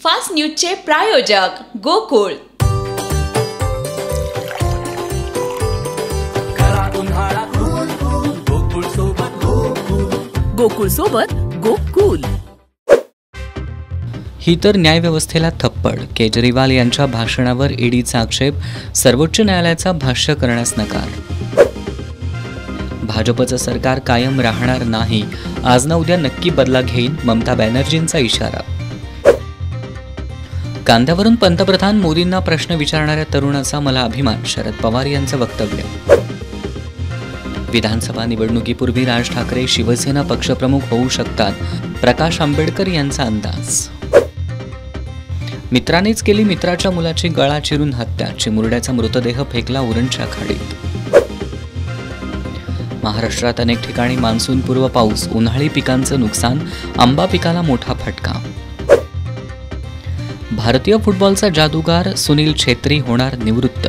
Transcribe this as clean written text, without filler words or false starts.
Fast न्यूजचे प्रायोजक गोकुळ। गोकुळ सोबत गोकुळ। ही तर न्यायव्यवस्थेला थप्पड। केजरीवाल यांच्या भाषणावर ईडीचा आक्षेप, सर्वोच्च न्यायालयाचा भाष्य करण्यास नकार। भाजपचं सरकार कायम राहणार नाही, आज ना उद्या नक्की बदला घेईन, ममता बॅनर्जींचा इशारा। कांद्यावरून पंतप्रधान मोदींना प्रश्न विचारणाऱ्या तरुणाचा मला अभिमान, शरद पवार यांचं वक्तव्य। विधानसभा निवडणुकीपूर्वी राज ठाकरे शिवसेना पक्षप्रमुख होऊ शकतात, प्रकाश आंबेडकर यांचा अंदाज। मित्रानेच केली मित्राच्या मुलाची गळा चिरून हत्या, चिमुरड्याचा मृतदेह फेकला उरणच्या खाडीत। महाराष्ट्रात अनेक ठिकाणी मान्सूनपूर्व पाऊस, उन्हाळी पिकांचं नुकसान, आंबा पिकाला मोठा फटका। भारतीय फुटबॉलचा जादूगार सुनील छेत्री होणार निवृत्त।